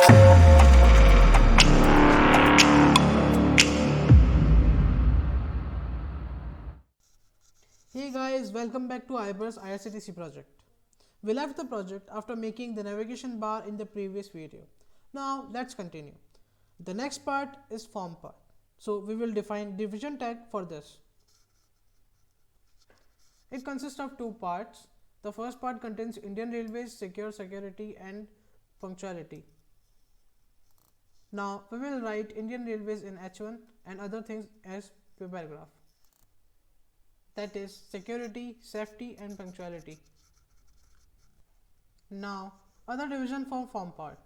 Hey guys, welcome back to iBurst IRCTC project. We left the project after making the navigation bar in the previous video. Now let's continue. The next part is form part. So we will define division tag for this. It consists of two parts. The first part contains Indian Railways, security and punctuality. Now we will write Indian Railways in H1 and other things as paragraph. That is security, safety and punctuality. Now other division for form part.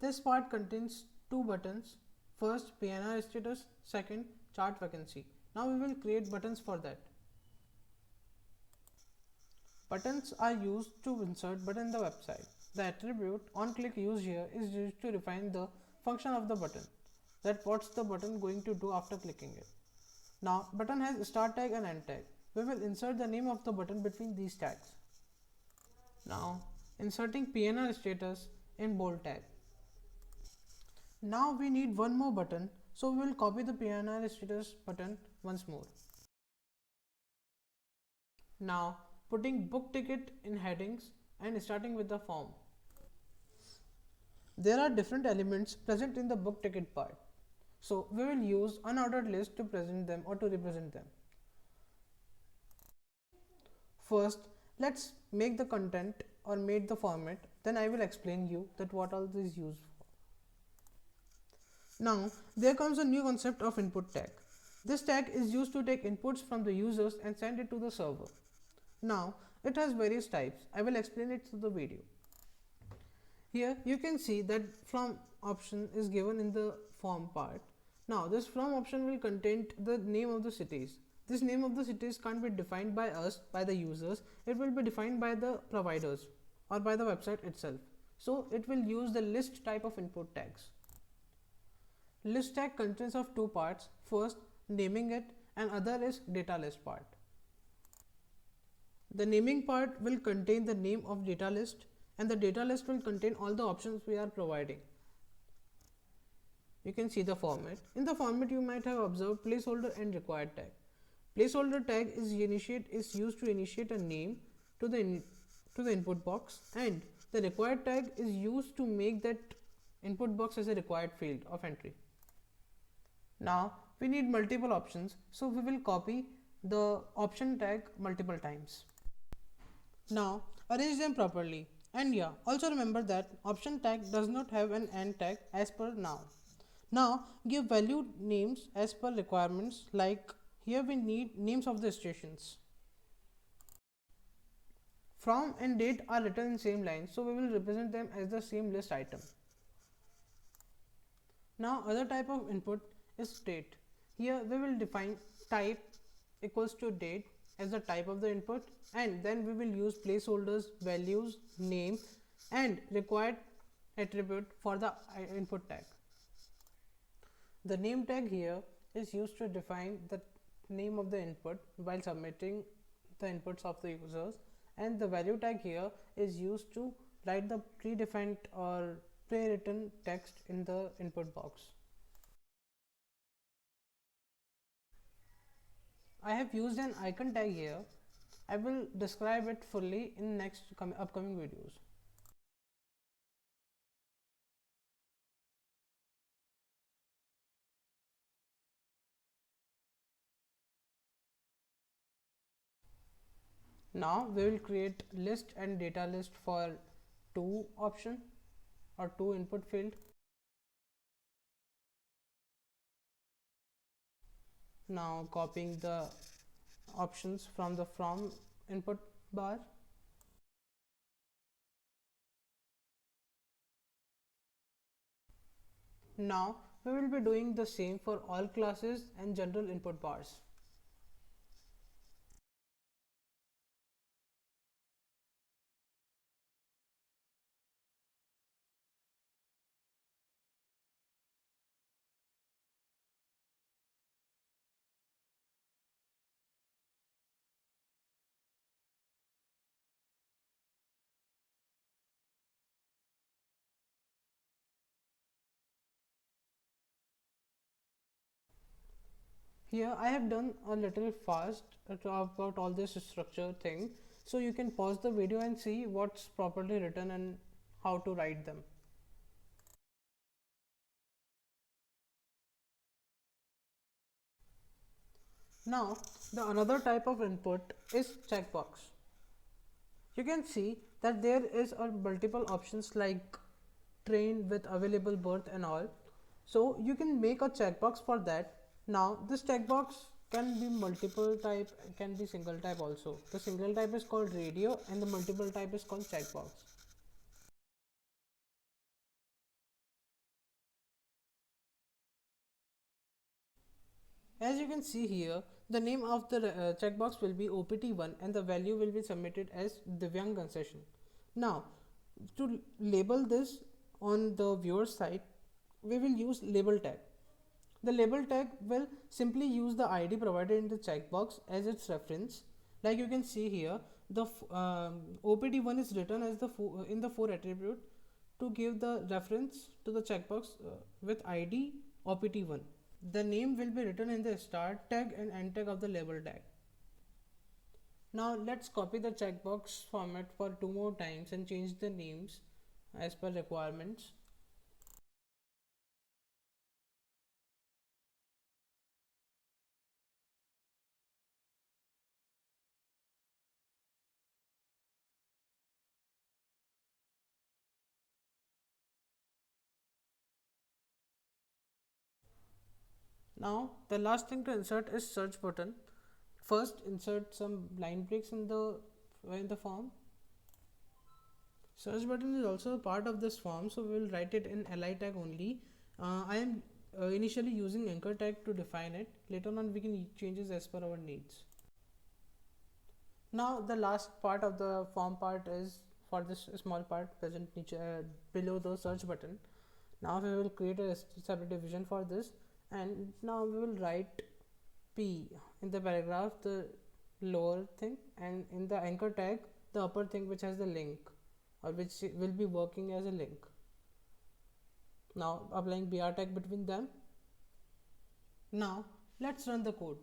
This part contains two buttons. First PNR status, second chart vacancy. Now we will create buttons for that. Buttons are used to insert button in the website. The attribute onClick used here is used to define the function of the button. That what's the button going to do after clicking it. Now button has start tag and end tag. We will insert the name of the button between these tags. Now inserting PNR status in bold tag. Now we need one more button, so we will copy the PNR status button once more. Now putting book ticket in headings and starting with the form. There are different elements present in the book ticket part. So we will use unordered list to present them or to represent them. First, let's make the content or make the format. Then I will explain you that what all this is used for. Now there comes a new concept of input tag. This tag is used to take inputs from the users and send it to the server. Now it has various types. I will explain it through the video. Here you can see that from option is given in the form part. Now this from option will contain the name of the cities. This name of the cities can't be defined by us, by the users. It will be defined by the providers or by the website itself. So it will use the list type of input tags. List tag contains of two parts. First naming it and other is data list part. The naming part will contain the name of data list and the data list will contain all the options we are providing. You can see the format. In the format you might have observed placeholder and required tag. Placeholder tag is used to initiate a name to the input box and the required tag is used to make that input box as a required field of entry. Now we need multiple options, so we will copy the option tag multiple times. Now arrange them properly, and yeah, also remember that option tag does not have an end tag as per now. Now give value names as per requirements, like here we need names of the stations. From and date are written in same line, so we will represent them as the same list item. Now other type of input is date. Here we will define type equals to date as the type of the input, and then we will use placeholders, values, name and required attribute for the input tag. The name tag here is used to define the name of the input while submitting the inputs of the users, and the value tag here is used to write the predefined or pre-written text in the input box. I have used an icon tag here. I will describe it fully in next upcoming videos. Now we will create list and data list for two option or two input field. Now copying the options from the from input bar. Now we will be doing the same for all classes and general input bars. Here I have done a little fast about all this structure thing, so you can pause the video and see what's properly written and how to write them. Now the another type of input is checkbox. You can see that there is a multiple options like train with available berth and all, so you can make a checkbox for that. Now this checkbox can be multiple type, can be single type also. The single type is called radio and the multiple type is called checkbox. As you can see here, the name of the checkbox will be OPT1 and the value will be submitted as Divyang concession. Now, to label this on the viewer side, we will use label tag. The label tag will simply use the ID provided in the checkbox as its reference. Like you can see here, the OPT1 is written as in the for attribute to give the reference to the checkbox with ID OPT1. The name will be written in the start tag and end tag of the label tag. Now let's copy the checkbox format for 2 more times and change the names as per requirements. Now the last thing to insert is search button. First insert some line breaks in the form. Search button is also a part of this form, so we will write it in li tag only. I am initially using anchor tag to define it. Later on we can change it as per our needs. Now the last part of the form part is for this small part present below the search button. Now we will create a separate division for this, and now we will write P in the paragraph, the lower thing, and in the anchor tag the upper thing which has the link or which will be working as a link. Now applying BR tag between them. Now let's run the code.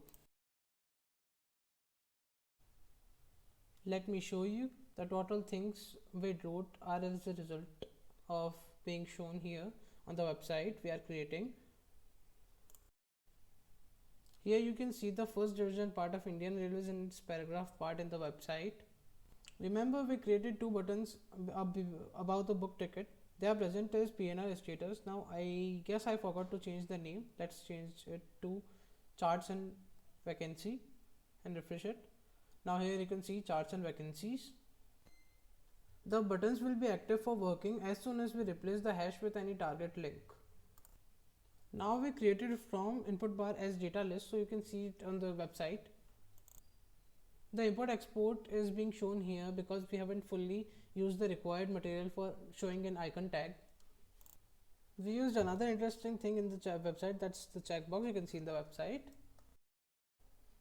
Let me show you the total things we wrote are as a result of being shown here on the website we are creating. Here you can see the first division part of Indian Railways in its paragraph part in the website. Remember we created 2 buttons about the book ticket. They are present as PNR status. Now I guess I forgot to change the name. Let's change it to charts and vacancy and refresh it. Now here you can see charts and vacancies. The buttons will be active for working as soon as we replace the hash with any target link. Now we created from input bar as data list, so you can see it on the website. The import export is being shown here because we haven't fully used the required material for showing an icon tag. We used another interesting thing in the website, that's the checkbox you can see in the website.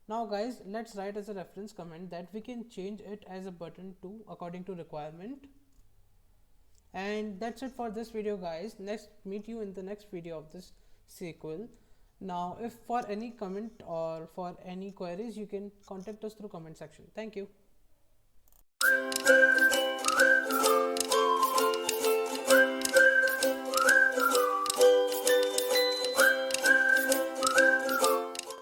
Now guys, let's write as a reference comment that we can change it as a button too according to requirement. And that's it for this video guys. Next, meet you in the next video of this sequel. Now if for any comment or for any queries, you can contact us through comment section. Thank you.